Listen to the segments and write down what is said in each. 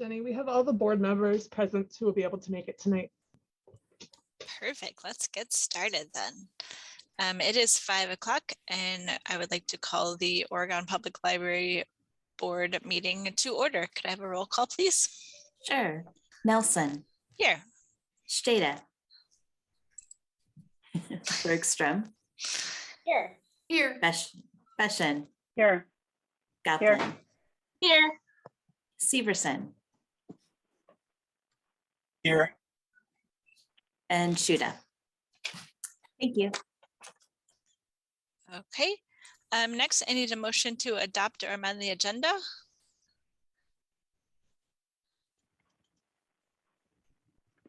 Jenny, we have all the board members present who will be able to make it tonight. Perfect. Let's get started then. It is 5 o'clock and I would like to call the Oregon Public Library Board meeting to order. Could I have a roll call, please? Sure. Nelson. Here. Stata. Bergstrom. Here. Here. Beshen. Here. Goplin. Here. Severson. Here. And Shuda. Thank you. Okay. Next, I need a motion to adopt or amend the agenda.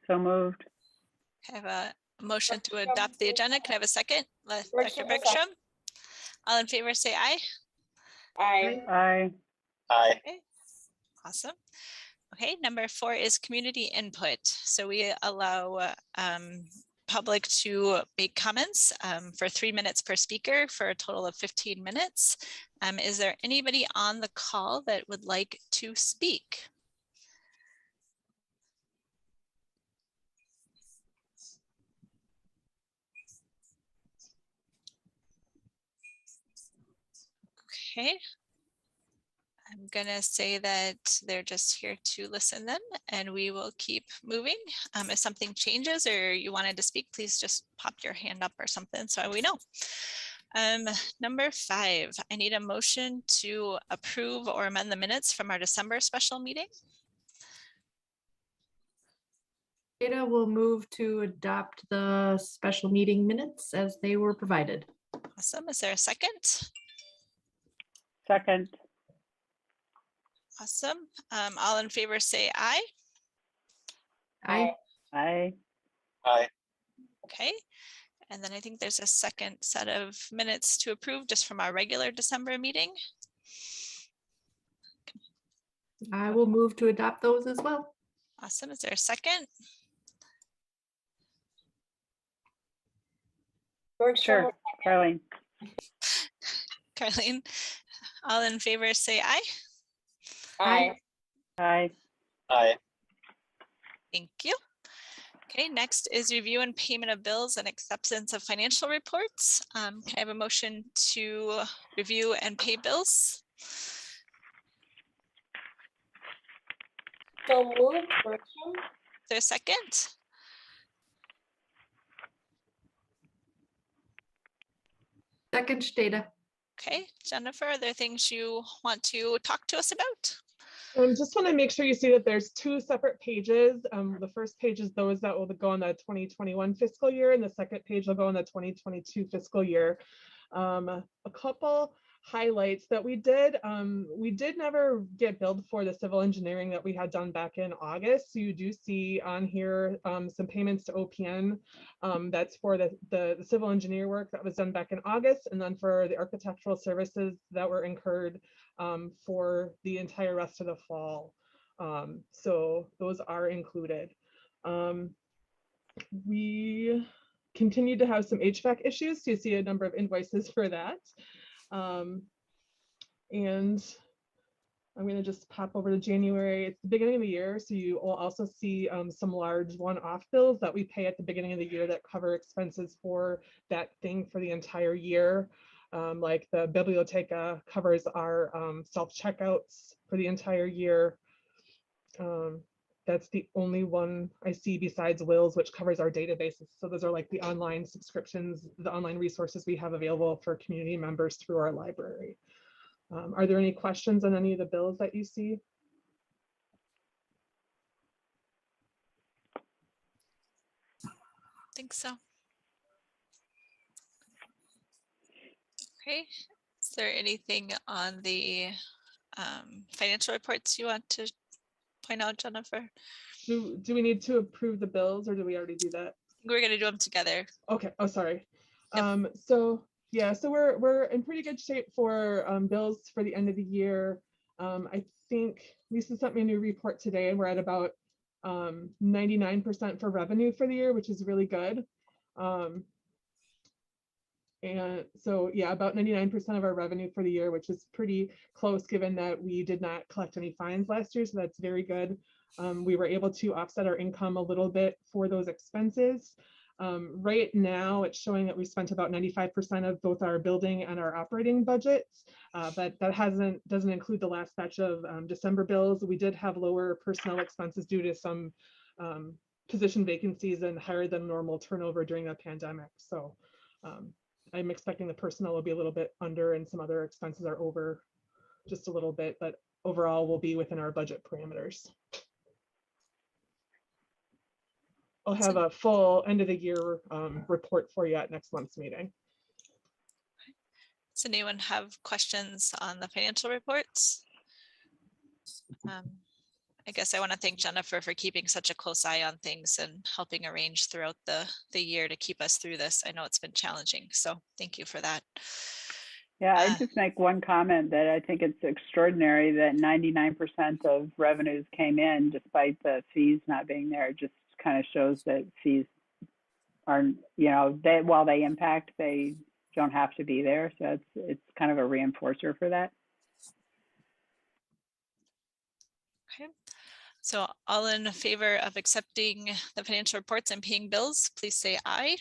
So moved. I have a motion to adopt the agenda. Can I have a second? Dr. Bergstrom. Bergstrom. All in favor, say aye. Aye. Aye. Aye. Okay. Awesome. Okay, number 4 is community input. So we allow public to make comments for 3 minutes per speaker for a total of 15 minutes. Is there anybody on the call that would like to speak? Okay. I'm gonna say that they're just here to listen then, and we will keep moving. If something changes or you wanted to speak, please just pop your hand up or something so we know. Number 5, I need a motion to approve or amend the minutes from our December special meeting. Data will move to adopt the special meeting minutes as they were provided. Awesome. Is there a second? Second. Awesome. All in favor say aye. Aye. Aye. Aye. Okay. And then I think there's a second set of minutes to approve just from our regular December meeting. I will move to adopt those as well. Awesome. Is there a second? Sure. Carleen. Carleen, all in favor say aye. Aye. Aye. Aye. Thank you. Okay, next is review and payment of bills and acceptance of financial reports. Can I have a motion to review and pay bills? So moved. Bergstrom. Is there a second? Second, Stata. Okay, Jennifer, are there things you want to talk to us about? Just want to make sure you see that there's 2 separate pages. The first page is those that will go on the 2021 fiscal year, and the second page will go on the 2022 fiscal year. A couple highlights that we did never get billed for the civil engineering that we had done back in August. So you do see on here some payments to OPN. That's for the civil engineer work that was done back in August, and then for the architectural services that were incurred for the entire rest of the fall. So those are included. We continue to have some HVAC issues, so you see a number of invoices for that. And I'm going to just pop over to January. It's the beginning of the year, so you will also see some large one-off bills that we pay at the beginning of the year that cover expenses for that thing for the entire year. Like the Biblioteca covers our self-checkouts for the entire year. That's the only one I see besides Wills, which covers our databases. So those are like the online subscriptions, the online resources we have available for community members through our library. Are there any questions on any of the bills that you see? I think so. Okay, is there anything on the financial reports you want to point out, Jennifer? Do we need to approve the bills, or do we already do that? We're going to do them together. Okay. Oh, sorry. Yep. So yeah, so we're in pretty good shape for bills for the end of the year. I think Lisa sent me a new report today, and we're at about 99% for revenue for the year, which is really good. And so, yeah, about 99% of our revenue for the year, which is pretty close given that we did not collect any fines last year. So that's very good. We were able to offset our income a little bit for those expenses. Right now, it's showing that we spent about 95% of both our building and our operating budgets, but that doesn't include the last batch of December bills. We did have lower personnel expenses due to some position vacancies and higher than normal turnover during the pandemic. So I'm expecting the personnel will be a little bit under and some other expenses are over just a little bit, but overall we'll be within our budget parameters. I'll have a full end of the year report for you at next month's meeting. Does anyone have questions on the financial reports? I guess I want to thank Jennifer for keeping such a close eye on things and helping arrange throughout the year to keep us through this. I know it's been challenging, so thank you for that. Yeah, I just make one comment that I think it's extraordinary that 99% of revenues came in despite the fees not being there. It just kind of shows that fees are, while they impact, they don't have to be there. So it's kind of a reinforcer for that. Okay. So all in favor of accepting the financial reports and paying bills, please say aye.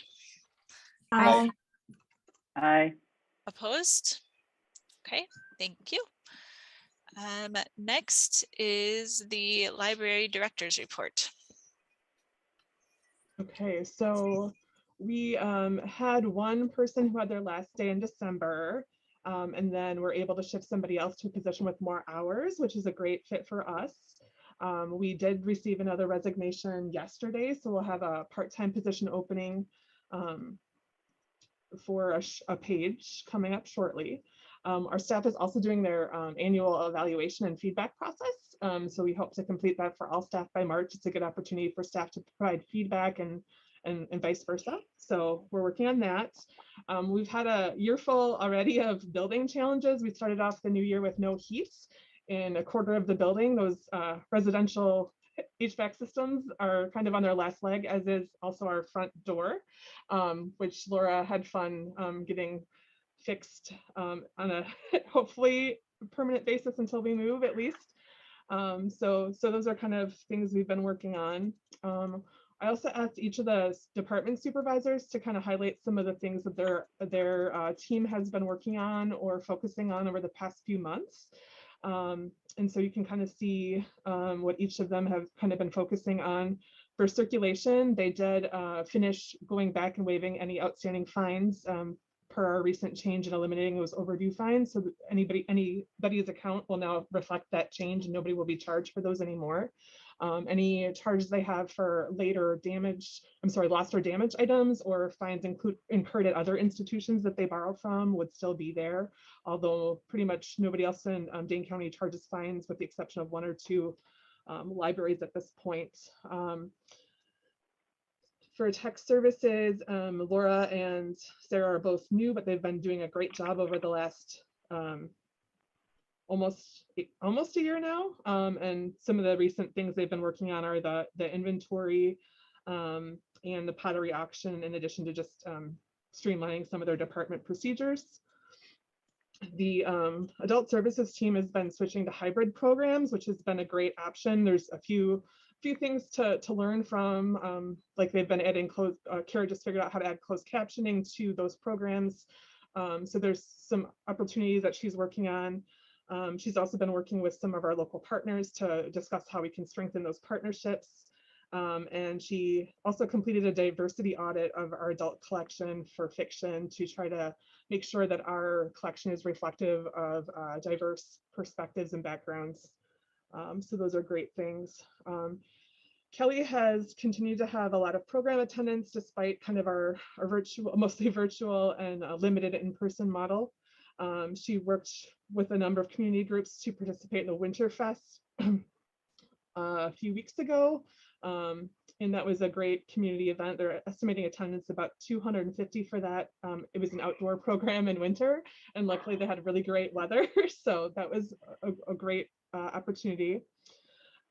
Aye. Aye. Opposed? Okay, thank you. Next is the library director's report. Okay, so we had one person who had their last day in December, and then we're able to shift somebody else to a position with more hours, which is a great fit for us. We did receive another resignation yesterday, so we'll have a part-time position opening for a page coming up shortly. Our staff is also doing their annual evaluation and feedback process. So we hope to complete that for all staff by March. It's a good opportunity for staff to provide feedback and vice versa. So we're working on that. We've had a year full already of building challenges. We started off the new year with no heat in a quarter of the building. Those residential HVAC systems are kind of on their last leg, as is also our front door, which Laura had fun getting fixed on a hopefully permanent basis until we move at least. So those are kind of things we've been working on. I also asked each of the department supervisors to kind of highlight some of the things that their team has been working on or focusing on over the past few months. And so you can kind of see what each of them have kind of been focusing on. For circulation, they did finish going back and waiving any outstanding fines per our recent change in eliminating those overdue fines. So anybody's account will now reflect that change and nobody will be charged for those anymore. Any charges they have for lost or damaged items or fines incurred at other institutions that they borrow from would still be there. Although pretty much nobody else in Dane County charges fines with the exception of one or two libraries at this point. For tech services, Laura and Sarah are both new, but they've been doing a great job over the last almost a year now. And some of the recent things they've been working on are the inventory and the pottery auction, in addition to just streamlining some of their department procedures. The adult services team has been switching to hybrid programs, which has been a great option. There's a few things to learn from, like they've been adding Kara just figured out how to add closed captioning to those programs. So there's some opportunities that she's working on. She's also been working with some of our local partners to discuss how we can strengthen those partnerships. And she also completed a diversity audit of our adult collection for fiction to try to make sure that our collection is reflective of diverse perspectives and backgrounds. So those are great things. Kelly has continued to have a lot of program attendance despite kind of our mostly virtual and limited in-person model. She worked with a number of community groups to participate in the Winterfest a few weeks ago. And that was a great community event. They're estimating attendance about 250 for that. It was an outdoor program in winter, and luckily they had really great weather. So that was a great opportunity.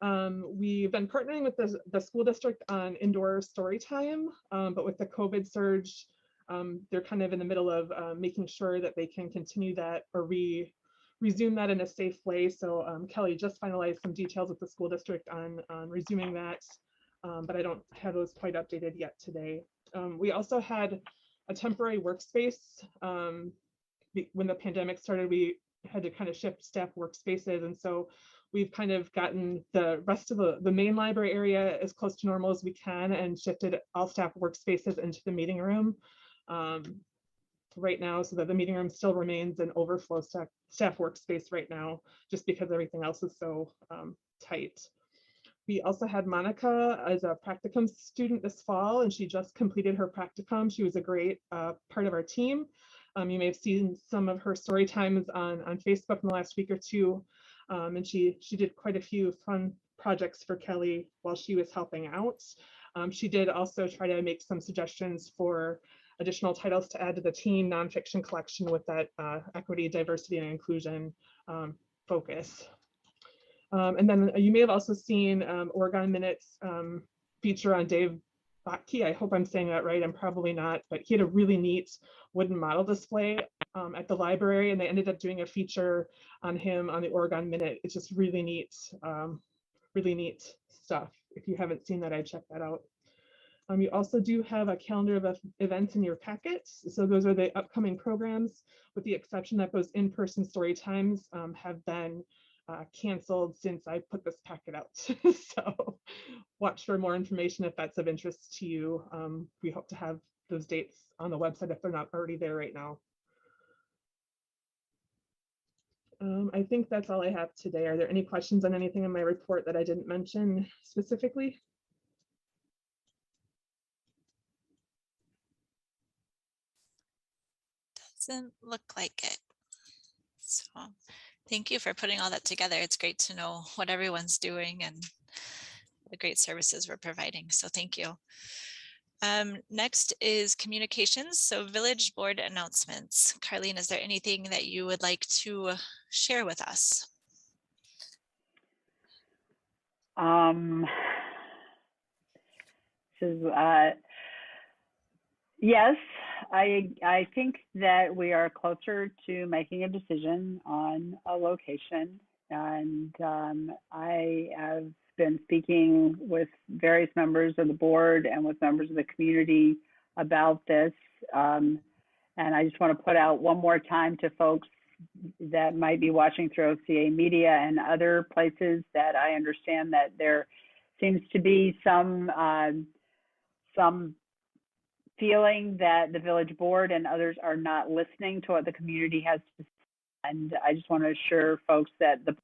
We've been partnering with the school district on indoor story time, but with the COVID surge, they're kind of in the middle of making sure that they can continue that or resume that in a safe way. So Kelly just finalized some details with the school district on resuming that, but I don't have those quite updated yet today. We also had a temporary workspace. When the pandemic started, we had to kind of shift staff workspaces. And so we've kind of gotten the rest of the main library area as close to normal as we can and shifted all staff workspaces into the meeting room right now, so that the meeting room still remains an overflow staff workspace right now, just because everything else is so tight. We also had Monica as a practicum student this fall, and she just completed her practicum. She was a great part of our team. You may have seen some of her story times on Facebook in the last week or two. And she did quite a few fun projects for Kelly while she was helping out. She did also try to make some suggestions for additional titles to add to the teen nonfiction collection with that equity, diversity, and inclusion focus. And then you may have also seen Oregon Minutes feature on Dave Botke. I hope I'm saying that right. I'm probably not, but he had a really neat wooden model display at the library, and they ended up doing a feature on him on the Oregon Minute. It's just really neat stuff. If you haven't seen that, I'd check that out. You also do have a calendar of events in your packets. So those are the upcoming programs, with the exception that those in-person story times have been canceled since I put this packet out. So watch for more information if that's of interest to you. We hope to have those dates on the website if they're not already there right now. I think that's all I have today. Are there any questions on anything in my report that I didn't mention specifically? Doesn't look like it. So thank you for putting all that together. It's great to know what everyone's doing and the great services we're providing. So thank you. Next is communications. So village board announcements. Carlene, is there anything that you would like to share with us? Yes, I think that we are closer to making a decision on a location, and I have been speaking with various members of the board and with members of the community about this. And I just want to put out one more time to folks that might be watching through OCA Media and other places that I understand that there seems to be some feeling that the village board and others are not listening to what the community has to say. And I just want to assure folks that the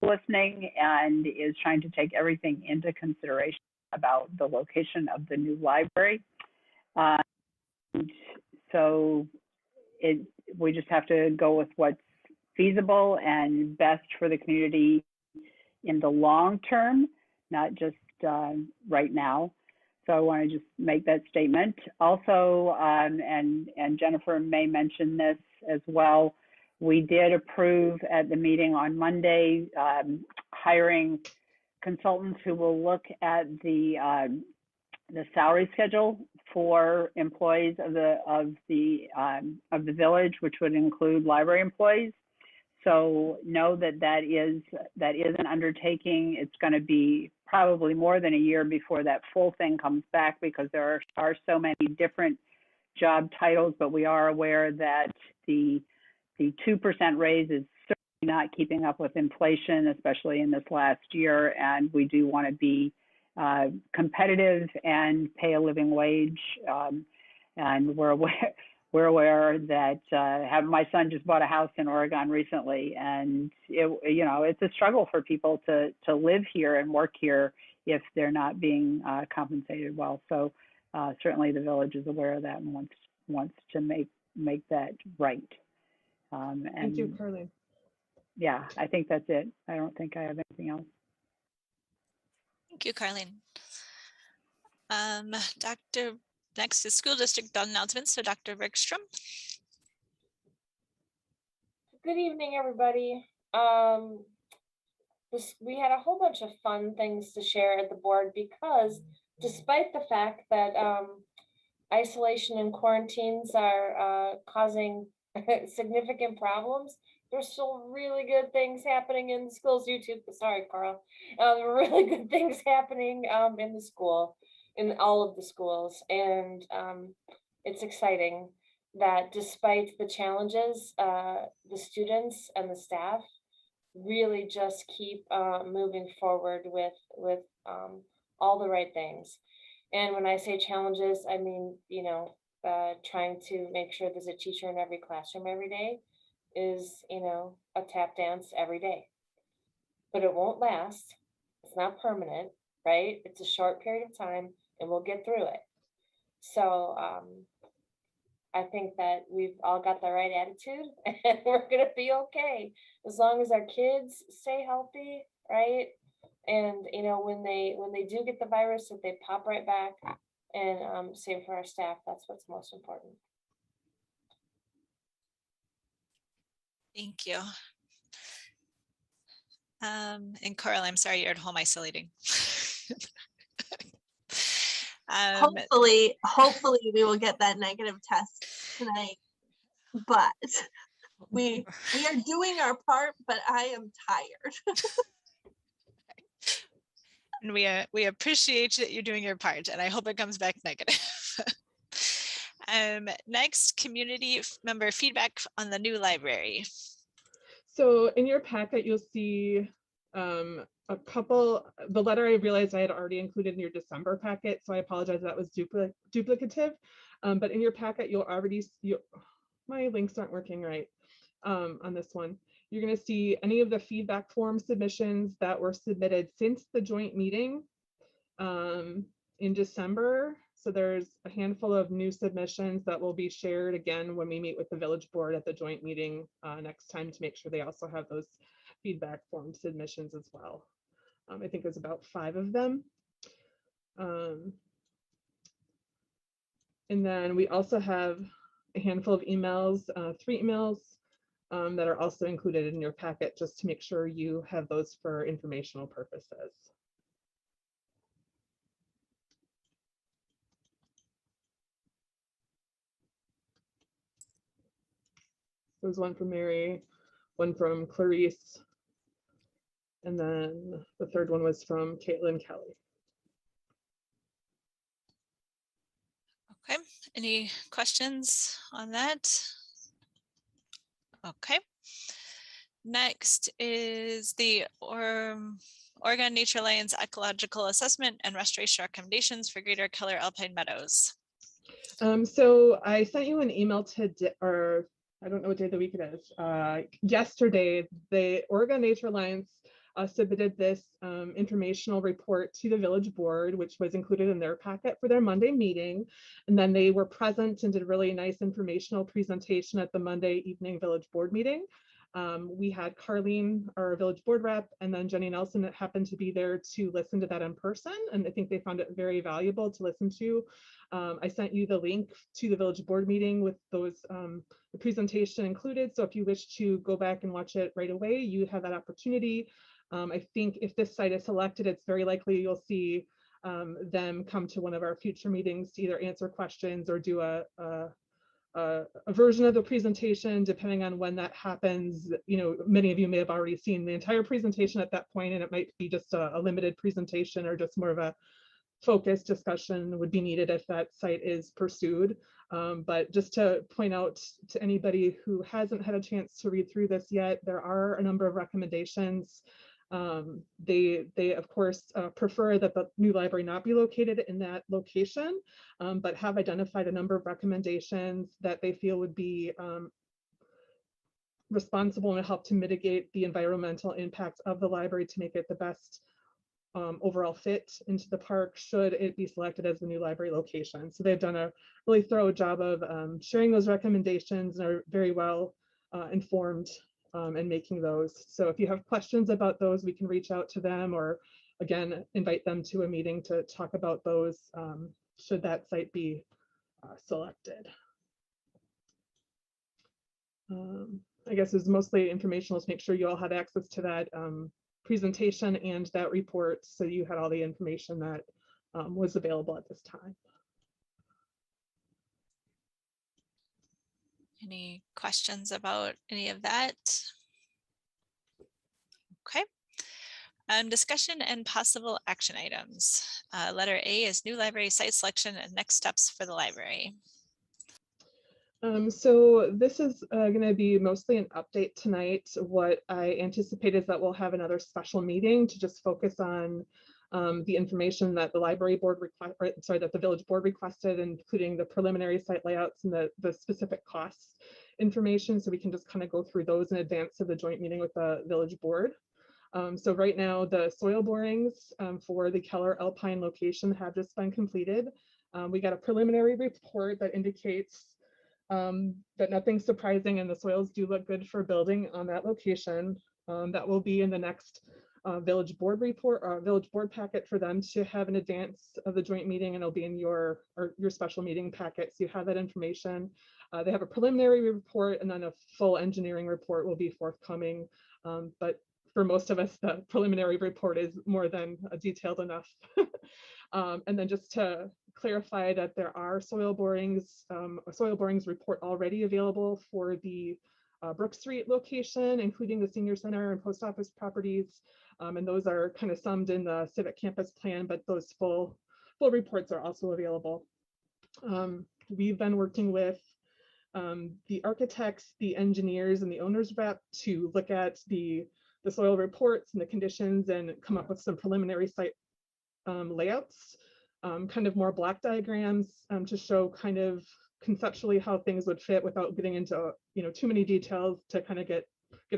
listening and is trying to take everything into consideration about the location of the new library. So we just have to go with what's feasible and best for the community in the long term, not just right now. So I want to just make that statement. Also, and Jennifer may mention this as well, we did approve at the meeting on Monday hiring consultants who will look at the salary schedule for employees of the village, which would include library employees. So know that that is an undertaking. It's going to be probably more than a year before that full thing comes back, because there are so many different job titles, but we are aware that the 2% raise is certainly not keeping up with inflation, especially in this last year. And we do want to be competitive and pay a living wage. And we're aware that my son just bought a house in Oregon recently, and it's a struggle for people to live here and work here if they're not being compensated well. So certainly the village is aware of that and wants to make that right. Thank you, Carlene. Yeah, I think that's it. I don't think I have anything else. Thank you, Carlene. Next is school district announcements. So Dr. Bergstrom. Good evening, everybody. We had a whole bunch of fun things to share at the board, because despite the fact that isolation and quarantines are causing significant problems, there's still really good things happening in the schools. YouTube, sorry, Carl. Really good things happening in the school, in all of the schools. And it's exciting that despite the challenges, the students and the staff really just keep moving forward with all the right things. And when I say challenges, I mean, trying to make sure there's a teacher in every classroom every day is, a tap dance every day. But it won't last. It's not permanent, right? It's a short period of time and we'll get through it. So I think that we've all got the right attitude and we're gonna be okay as long as our kids stay healthy, right? And when they do get the virus, that they pop right back. And same for our staff. That's what's most important. Thank you. And Coral, I'm sorry you're at home isolating. Hopefully we will get that negative test tonight, but we are doing our part, but I am tired. And we appreciate that you're doing your part, and I hope it comes back negative. Next, community member feedback on the new library. So in your packet, you'll see a couple, the letter I realized I had already included in your December packet, so I apologize that was duplicative. But in your packet, you'll already see, my links aren't working right on this one. You're going to see any of the feedback form submissions that were submitted since the joint meeting in December. So there's a handful of new submissions that will be shared again when we meet with the village board at the joint meeting next time to make sure they also have those feedback form submissions as well. I think there's about 5 of them. And then we also have a handful of emails, 3 emails that are also included in your packet just to make sure you have those for informational purposes. There's one from Mary, one from Clarice, and then the third one was from Caitlin Kelly. Okay, any questions on that? Okay. Next is the Oregon Nature Alliance Ecological Assessment and Restoration Recommendations for Greater Keller Alpine Meadows. So I sent you an email today, or I don't know what day of the week it is. Yesterday, the Oregon Nature Alliance submitted this informational report to the village board, which was included in their packet for their Monday meeting. And then they were present and did a really nice informational presentation at the Monday evening village board meeting. We had Carlene, our village board rep, and then Jenny Nelson that happened to be there to listen to that in person. And I think they found it very valuable to listen to. I sent you the link to the village board meeting with those the presentation included. So if you wish to go back and watch it right away, you have that opportunity. I think if this site is selected, it's very likely you'll see them come to one of our future meetings to either answer questions or do a version of the presentation, depending on when that happens. Many of you may have already seen the entire presentation at that point, and it might be just a limited presentation or just more of a focused discussion would be needed if that site is pursued. But just to point out to anybody who hasn't had a chance to read through this yet, there are a number of recommendations. They of course prefer that the new library not be located in that location, but have identified a number of recommendations that they feel would be responsible and help to mitigate the environmental impacts of the library to make it the best overall fit into the park should it be selected as the new library location. So they've done a really thorough job of sharing those recommendations and are very well informed and making those. So if you have questions about those, we can reach out to them or again, invite them to a meeting to talk about those should that site be selected. I guess it's mostly informational to make sure you all had access to that presentation and that report, so you had all the information that was available at this time. Any questions about any of that? Okay. Discussion and possible action items. Letter A is new library site selection and next steps for the library. So this is going to be mostly an update tonight. What I anticipate is that we'll have another special meeting to just focus on the information that the library board that the village board requested, including the preliminary site layouts and the specific costs information. So we can just kind of go through those in advance of the joint meeting with the village board. So right now the soil borings for the Keller Alpine location have just been completed. We got a preliminary report that indicates that nothing's surprising and the soils do look good for building on that location. That will be in the next village board report or village board packet for them to have in advance of the joint meeting, and it'll be in your special meeting packet. So you have that information. They have a preliminary report, and then a full engineering report will be forthcoming. But for most of us, the preliminary report is more than detailed enough. And then just to clarify that there are soil borings, a soil borings report already available for the Brook Street location, including the senior center and post office properties. And those are kind of summed in the civic campus plan, but those full reports are also available. We've been working with the architects, the engineers, and the owners rep to look at the soil reports and the conditions and come up with some preliminary site layouts, kind of more block diagrams to show kind of conceptually how things would fit without getting into too many details to kind of get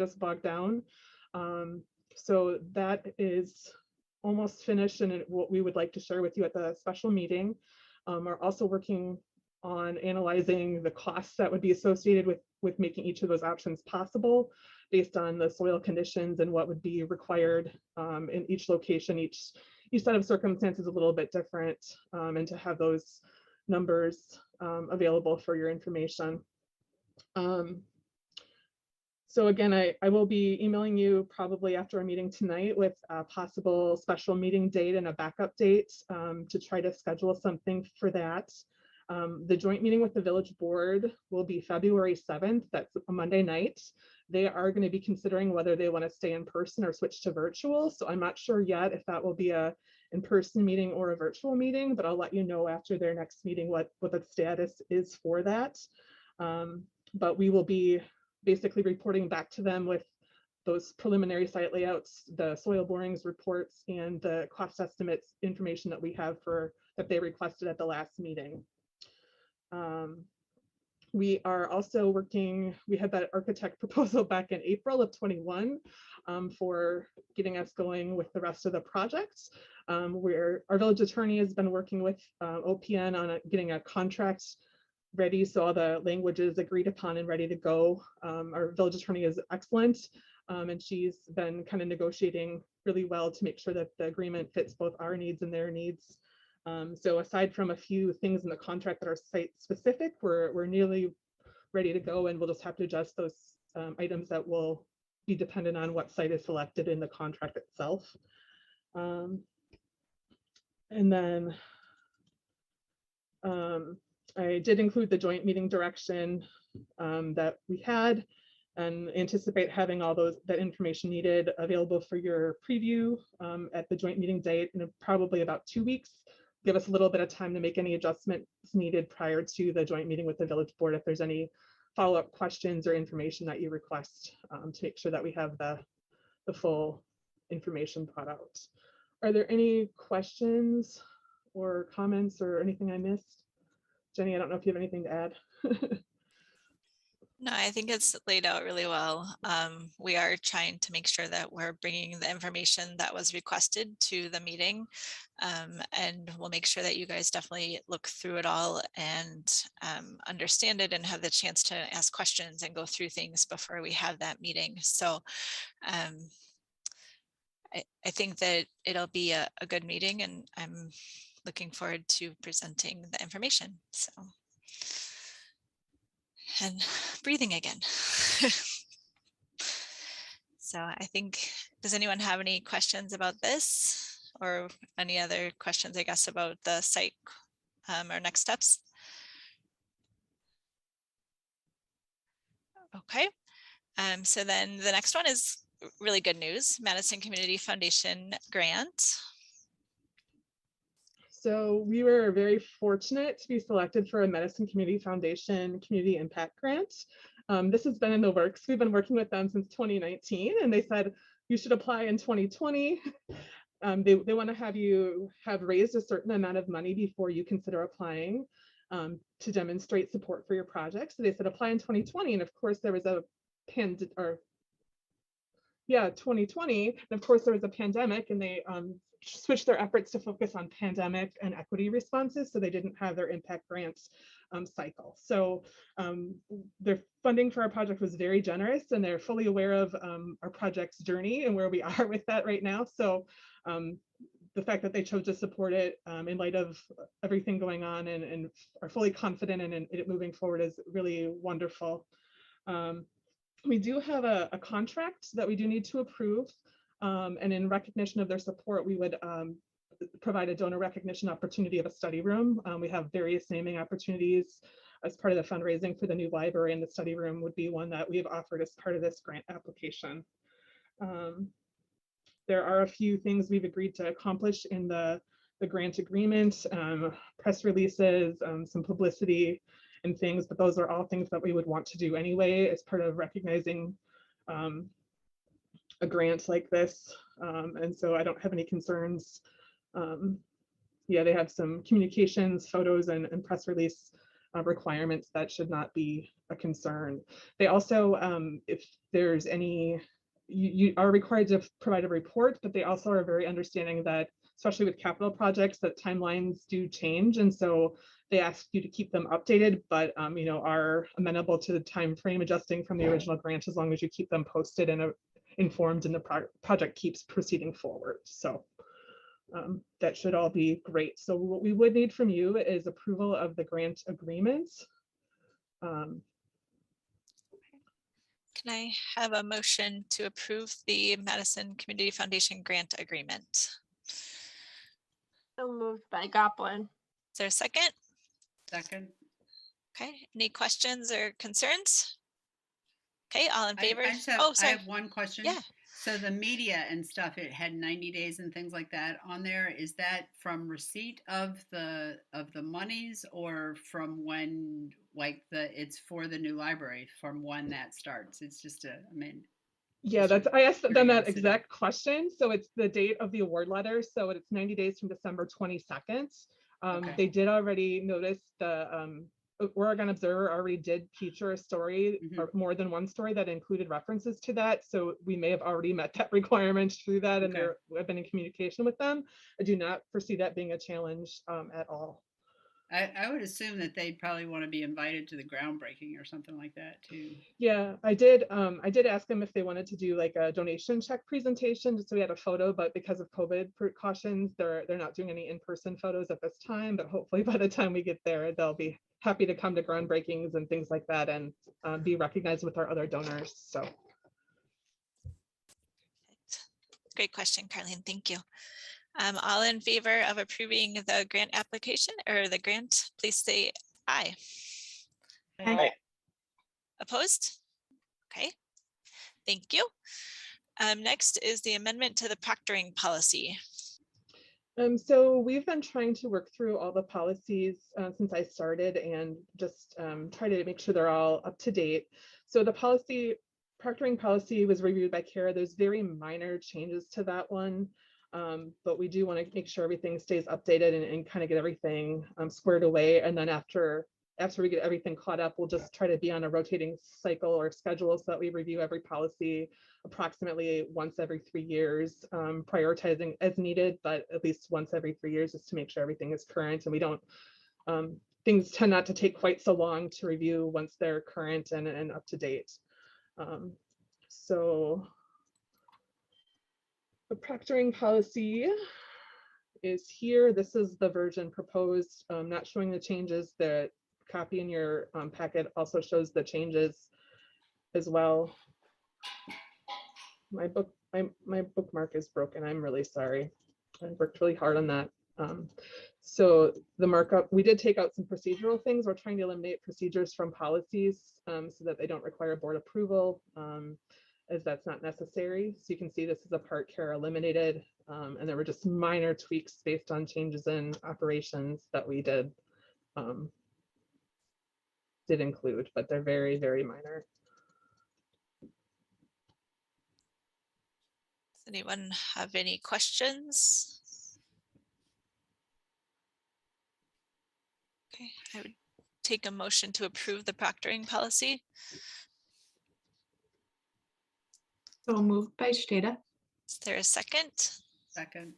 us bogged down. So that is almost finished and what we would like to share with you at the special meeting. We're also working on analyzing the costs that would be associated with making each of those options possible based on the soil conditions and what would be required in each location. Each set of circumstances a little bit different, and to have those numbers available for your information. So again, I will be emailing you probably after our meeting tonight with a possible special meeting date and a backup date to try to schedule something for that. The joint meeting with the village board will be February 7th. That's a Monday night. They are going to be considering whether they want to stay in person or switch to virtual. So I'm not sure yet if that will be a in-person meeting or a virtual meeting, but I'll let you know after their next meeting what the status is for that. But we will be basically reporting back to them with those preliminary site layouts, the soil borings reports, and the cost estimates information that we have that they requested at the last meeting. We are also working, we had that architect proposal back in April of 21 for getting us going with the rest of the projects. Where our village attorney has been working with OPN on getting a contract ready, so all the language is agreed upon and ready to go. Our village attorney is excellent, and she's been kind of negotiating really well to make sure that the agreement fits both our needs and their needs. So aside from a few things in the contract that are site specific, we're nearly ready to go, and we'll just have to adjust those items that will be dependent on what site is selected in the contract itself. And then I did include the joint meeting direction that we had, and anticipate having all that information needed available for your preview at the joint meeting date in probably about 2 weeks. Give us a little bit of time to make any adjustments needed prior to the joint meeting with the village board if there's any follow-up questions or information that you request, to make sure that we have the full information brought out. Are there any questions or comments or anything I missed? Jenny, I don't know if you have anything to add. No, I think it's laid out really well. We are trying to make sure that we're bringing the information that was requested to the meeting, and we'll make sure that you guys definitely look through it all and understand it and have the chance to ask questions and go through things before we have that meeting. So I think that it'll be a good meeting, and I'm looking forward to presenting the information. So. And breathing again. So I think, does anyone have any questions about this or any other questions, I guess, about the site or next steps? Okay. So then the next one is really good news, Madison Community Foundation grant. So we were very fortunate to be selected for a Madison Community Foundation Community Impact Grant. This has been in the works. We've been working with them since 2019, and they said you should apply in 2020. They want to have you have raised a certain amount of money before you consider applying to demonstrate support for your project. So they said apply in 2020, and of course there was a 2020, and of course there was a pandemic, and they switched their efforts to focus on pandemic and equity responses, so they didn't have their impact grants cycle. So their funding for our project was very generous, and they're fully aware of our project's journey and where we are with that right now. So the fact that they chose to support it in light of everything going on and are fully confident in it moving forward is really wonderful. We do have a contract that we do need to approve, and in recognition of their support, we would provide a donor recognition opportunity of a study room. We have various naming opportunities as part of the fundraising for the new library, and the study room would be one that we have offered as part of this grant application. There are a few things we've agreed to accomplish in the grant agreement, press releases, some publicity and things, but those are all things that we would want to do anyway as part of recognizing a grant like this. And so I don't have any concerns. Yeah, they have some communications, photos, and press release requirements that should not be a concern. They also, if there's any, you are required to provide a report, but they also are very understanding that, especially with capital projects, that timelines do change. And so they ask you to keep them updated, but are amenable to the time frame adjusting from the original grant, as long as you keep them posted and informed and the project keeps proceeding forward. So that should all be great. So what we would need from you is approval of the grant agreement. Can I have a motion to approve the Madison Community Foundation grant agreement? So moved by Goplin. Is there a second? Second. Okay, any questions or concerns? Okay, all in favor? I just have, Oh, I sorry. have one question. Yeah. So the media and stuff, it had 90 days and things like that on there. Is that from receipt of the monies, or from when, like, it's for the new library, from when that starts? It's just Yeah, I asked them that curiosity. exact question. So it's the date of the award letter. So it's 90 days from December 22nd. Okay. They did already notice the Oregon Observer already did feature a story, or more than one story, that included references to that. So we may have already met that requirement through that, and I've been in communication with them. I do not foresee that being a challenge at all. I would assume that they'd probably want to be invited to the groundbreaking or something like that too. Yeah, I did ask them if they wanted to do like a donation check presentation, just so we had a photo, but because of COVID precautions, they're not doing any in-person photos at this time, but hopefully by the time we get there, they'll be happy to come to groundbreakings and things like that, and be recognized with our other donors. So Great question, Carlene, thank you. All in favor of approving the grant application or the grant, please say aye. Aye. Opposed? Okay, thank you. Next is the amendment to the proctoring policy. So we've been trying to work through all the policies since I started, and just try to make sure they're all up to date. So the proctoring policy was reviewed by Kara. There's very minor changes to that one. But we do want to make sure everything stays updated and kind of get everything squared away. And then after we get everything caught up, we'll just try to be on a rotating cycle or schedule so that we review every policy approximately once every 3 years, prioritizing as needed, but at least once every 3 years, just to make sure everything is current. And we don't, things tend not to take quite so long to review once they're current and up to date. So the proctoring policy is here. This is the version proposed, not showing the changes. The copy in your packet also shows the changes as well. My bookmark is broken. I'm really sorry. I worked really hard on that. So the markup, we did take out some procedural things. We're trying to eliminate procedures from policies so that they don't require board approval, as that's not necessary. So you can see this is a part Kara eliminated, and there were just minor tweaks based on changes in operations that we did include, but they're very, very minor. Does anyone have any questions? Okay, I would take a motion to approve the proctoring policy. So moved by Stata. Is there a second? Second.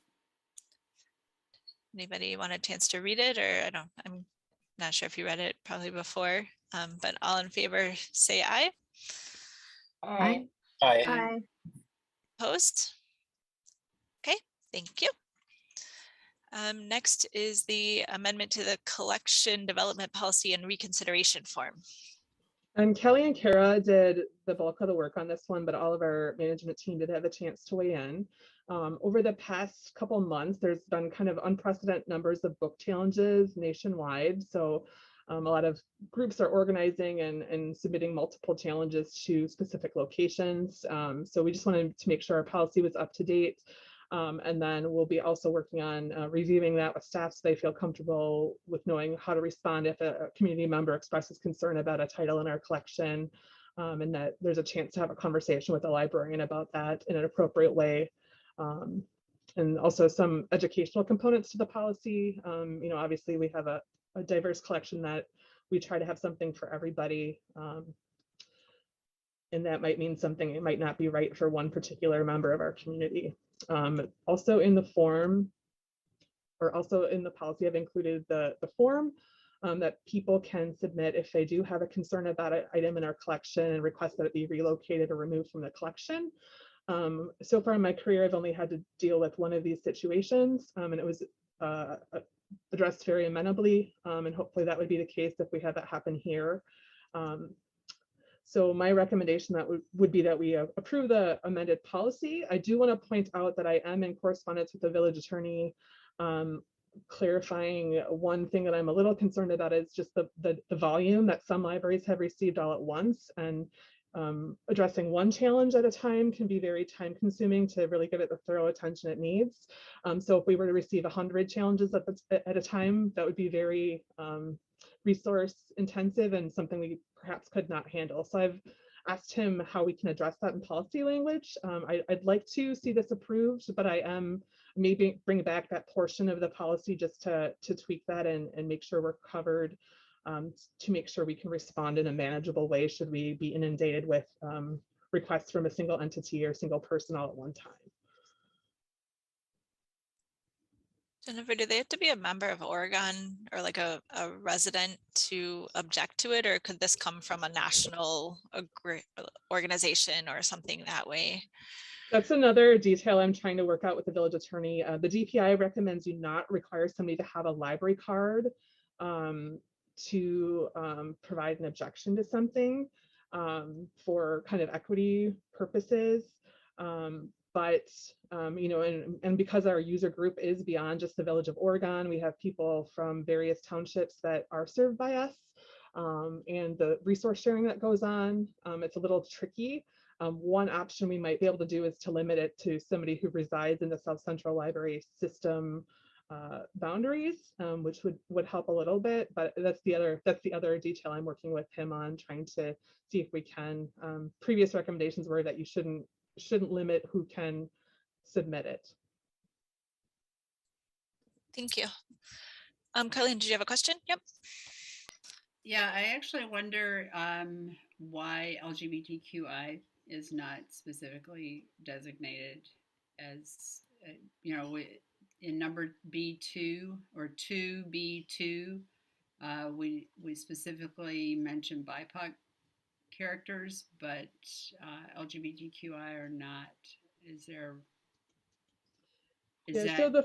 Anybody want a chance to read it, or I'm not sure if you read it probably before, but all in favor say aye. Aye. Aye. Opposed? Okay, thank you. Next is the amendment to the collection development policy and reconsideration form. And Kelly and Kara did the bulk of the work on this one, but all of our management team did have a chance to weigh in. Over the past couple months, there's been kind of unprecedented numbers of book challenges nationwide. So a lot of groups are organizing and submitting multiple challenges to specific locations. So we just wanted to make sure our policy was up to date. And then we'll be also working on reviewing that with staff so they feel comfortable with knowing how to respond if a community member expresses concern about a title in our collection, and that there's a chance to have a conversation with the librarian about that in an appropriate way. And also some educational components to the policy. You know, obviously we have a diverse collection that we try to have something for everybody. And that might mean something, it might not be right for one particular member of our community. Also in the form, or also in the policy, I've included the form that people can submit if they do have a concern about an item in our collection and request that it be relocated or removed from the collection. So far in my career, I've only had to deal with one of these situations, and it was addressed very amenably, and hopefully that would be the case if we have that happen here. So my recommendation that would be that we approve the amended policy. I do want to point out that I am in correspondence with the village attorney, clarifying one thing that I'm a little concerned about is just the volume that some libraries have received all at once, and addressing one challenge at a time can be very time consuming to really give it the thorough attention it needs. So if we were to receive 100 challenges at a time, that would be very resource intensive and something we perhaps could not handle. So I've asked him how we can address that in policy language. I'd like to see this approved, but I am maybe bring back that portion of the policy just to tweak that and make sure we're covered, to make sure we can respond in a manageable way should we be inundated with requests from a single entity or single person all at one time. Jennifer, do they have to be a member of Oregon or like a resident to object to it, or could this come from a national organization or something that way? That's another detail I'm trying to work out with the village attorney. The DPI recommends you not require somebody to have a library card to provide an objection to something for kind of equity purposes. But you know, and because our user group is beyond just the village of Oregon, we have people from various townships that are served by us, and the resource sharing that goes on, it's a little tricky. One option we might be able to do is to limit it to somebody who resides in the South Central Library system boundaries, which would help a little bit, but that's the other detail I'm working with him on, trying to see if we can. Previous recommendations were that you shouldn't limit who can submit it. Thank you. Carlene, did you have a question? Yep. Yeah, I actually wonder why LGBTQI is not specifically designated as, you know, in number B2 or 2B2, we specifically mention BIPOC characters, but LGBTQI are not. Is there? Yeah, so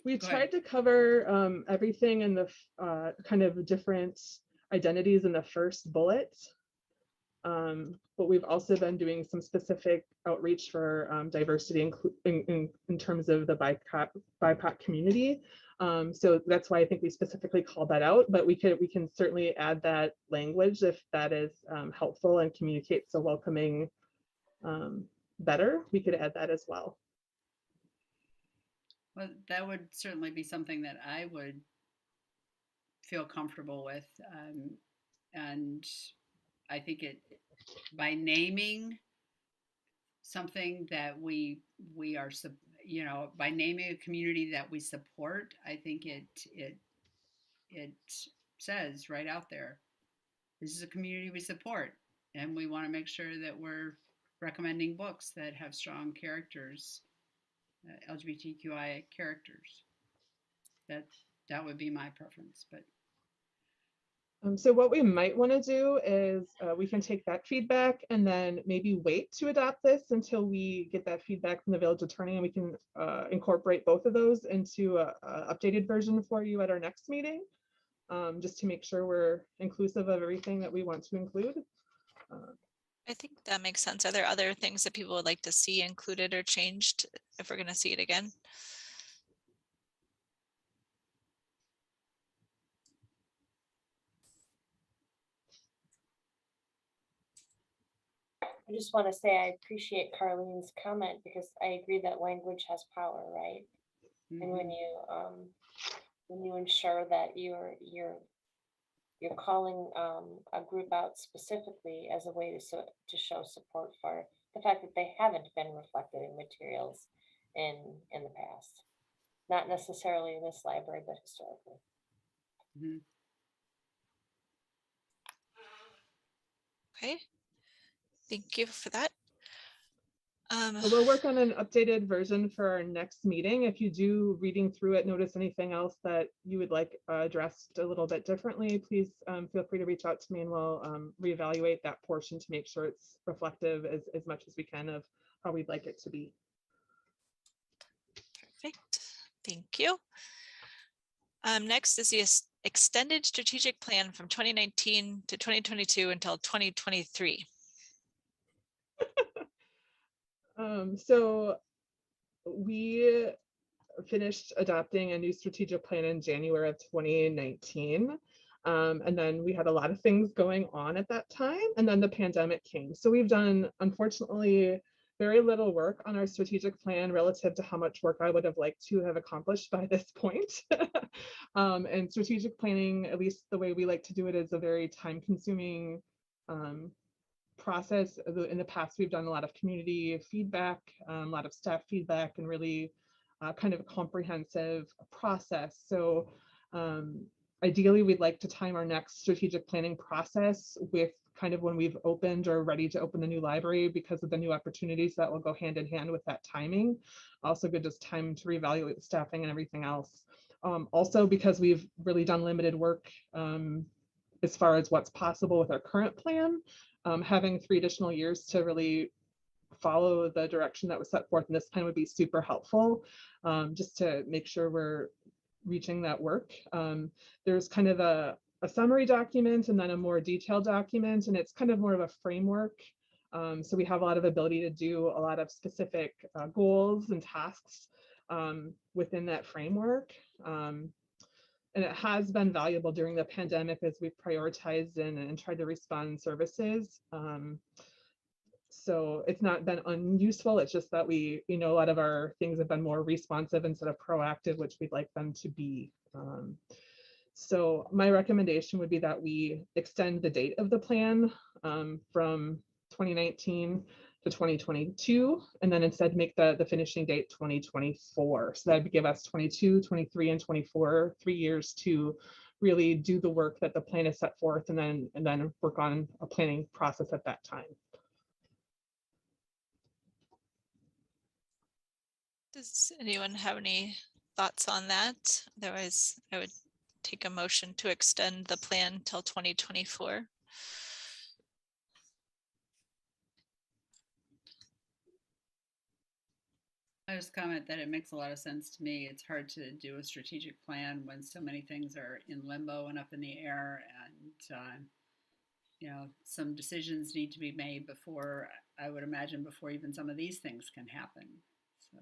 we tried to cover everything in the kind of different identities in the first bullet. But we've also been doing some specific outreach for diversity in terms of the BIPOC community. So that's why I think we specifically called that out, but we can certainly add that language if that is helpful and communicates the welcoming better. We could add that as well. Well, that would certainly be something that I would feel comfortable with. And I think by naming something that we are, you know, by naming a community that we support, I think it says right out there, this is a community we support, and we want to make sure that we're recommending books that have strong characters, LGBTQI characters. That would be my preference, but. So what we might want to do is we can take that feedback and then maybe wait to adopt this until we get that feedback from the village attorney, and we can incorporate both of those into a updated version for you at our next meeting, just to make sure we're inclusive of everything that we want to include. I think that makes sense. Are there other things that people would like to see included or changed if we're going to see it again? I just want to say I appreciate Carlene's comment because I agree that language has power, right? Mm-hmm. And when you ensure that you're calling a group out specifically as a way to show support for the fact that they haven't been reflected in materials in the past, not necessarily in this library, but historically. Mm-hmm. Okay, thank you for that. We'll work on an updated version for our next meeting. If you do, reading through it, notice anything else that you would like addressed a little bit differently, please feel free to reach out to me, and we'll reevaluate that portion to make sure it's reflective as much as we can of how we'd like it to be. Perfect, thank you. Next is the extended strategic plan from 2019 to 2022 until 2023. So we finished adopting a new strategic plan in January of 2019. And then we had a lot of things going on at that time, and then the pandemic came. So we've done, unfortunately, very little work on our strategic plan relative to how much work I would have liked to have accomplished by this point. And strategic planning, at least the way we like to do it, is a very time-consuming process. In the past, we've done a lot of community feedback, a lot of staff feedback, and really kind of a comprehensive process. So ideally, we'd like to time our next strategic planning process with kind of when we've opened or ready to open the new library, because of the new opportunities that will go hand in hand with that timing. Also gives us time to reevaluate the staffing and everything else. Also, because we've really done limited work as far as what's possible with our current plan, having 3 additional years to really follow the direction that was set forth in this plan would be super helpful, just to make sure we're reaching that work. There's kind of a summary document and then a more detailed document, and it's kind of more of a framework. So we have a lot of ability to do a lot of specific goals and tasks within that framework. And it has been valuable during the pandemic as we've prioritized and tried to respond services. So it's not been unuseful. It's just that we know a lot of our things have been more responsive instead of proactive, which we'd like them to be. So my recommendation would be that we extend the date of the plan from 2019 to 2022, and then instead make the finishing date 2024. So that would give us 22, 23, and 24, 3 years to really do the work that the plan is set forth, and then work on a planning process at that time. Does anyone have any thoughts on that? Otherwise, I would take a motion to extend the plan till 2024. I just comment that it makes a lot of sense to me. It's hard to do a strategic plan when so many things are in limbo and up in the air, and some decisions need to be made before, I would imagine, before even some of these things can happen. So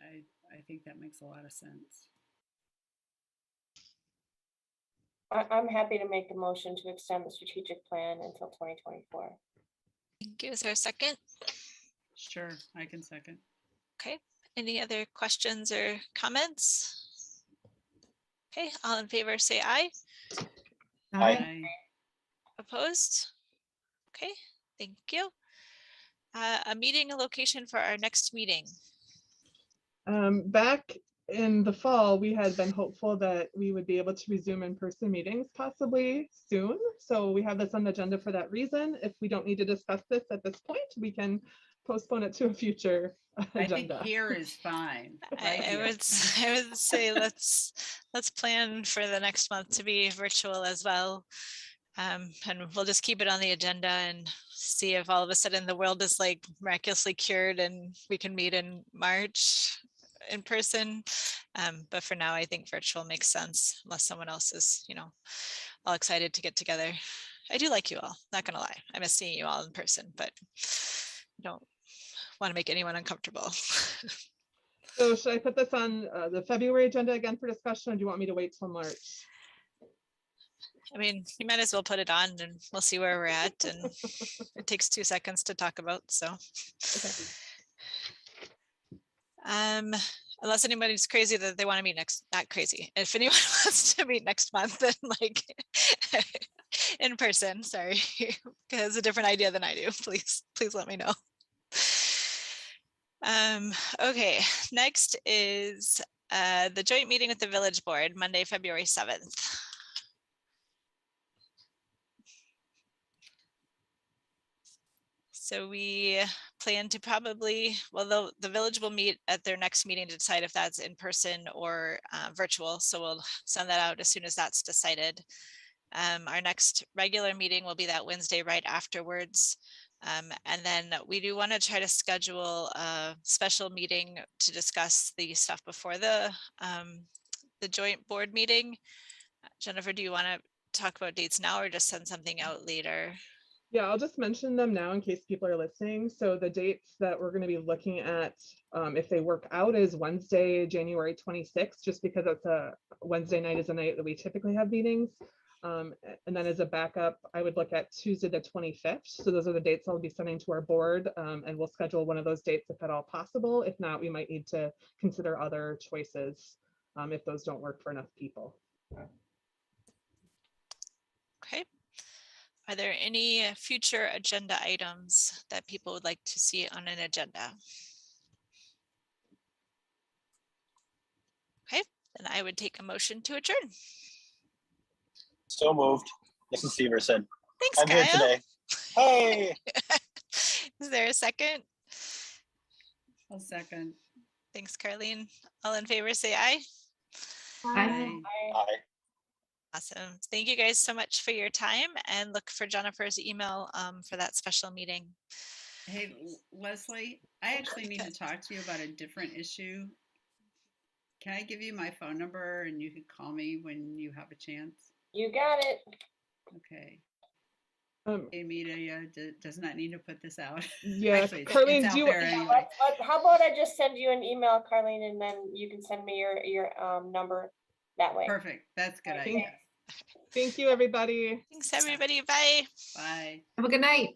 I think that makes a lot of sense. I'm happy to make the motion to extend the strategic plan until 2024. Thank you. Is there a second? Sure, I can second. Okay. Any other questions or comments? Okay, all in favor say aye. Aye. Opposed? Okay, thank you. A meeting location for our next meeting. Back in the fall, we had been hopeful that we would be able to resume in-person meetings possibly soon. So we have this on the agenda for that reason. If we don't need to discuss this at this point, we can postpone it to a future agenda. I think here is fine. I would say let's plan for the next month to be virtual as well. And we'll just keep it on the agenda and see if all of a sudden the world is like miraculously cured and we can meet in March in person. But for now, I think virtual makes sense unless someone else is, all excited to get together. I do like you all, not gonna lie. I miss seeing you all in person, but I don't want to make anyone uncomfortable. So should I put this on the February agenda again for discussion, or do you want me to wait till March? I mean, you might as well put it on and we'll see where we're at. And it takes 2 seconds to talk about, so. Okay. Unless anybody's crazy that they want to meet not crazy. If anyone wants to meet next month, then like in person, sorry, because a different idea than I do, please let me know. Okay, next is the joint meeting with the village board, Monday, February 7th. So we plan to probably, well, the village will meet at their next meeting to decide if that's in person or virtual. So we'll send that out as soon as that's decided. Our next regular meeting will be that Wednesday right afterwards. And then we do want to try to schedule a special meeting to discuss the stuff before the joint board meeting. Jennifer, do you want to talk about dates now or just send something out later? Yeah, I'll just mention them now in case people are listening. So the dates that we're going to be looking at, if they work out, is Wednesday, January 26th, just because it's a Wednesday night is a night that we typically have meetings. And then as a backup, I would look at Tuesday the 25th. So those are the dates I'll be sending to our board, and we'll schedule one of those dates if at all possible. If not, we might need to consider other choices if those don't work for enough people. Okay. Are there any future agenda items that people would like to see on an agenda? Okay, then I would take a motion to adjourn. So moved. This is Severson. Thanks, I'm Kyle. here today. Hey. Is there a second? I'll second. Thanks, Carlene. All in favor, say aye. Aye. Hi. Awesome. Thank you guys so much for your time, and look for Jennifer's email for that special meeting. Hey, Leslie, I actually need to talk to you about a different issue. Can I give you my phone number and you can call me when you have a chance? You got it. Okay. Media does not need to put this out. Yeah, Actually, Carlene, it's do out you? there anyway. How about I just send you an email, Carlene, and then you can send me your number that way. Perfect. That's a good idea. Thank you, everybody. Thanks, everybody. Bye. Bye. Have a good night.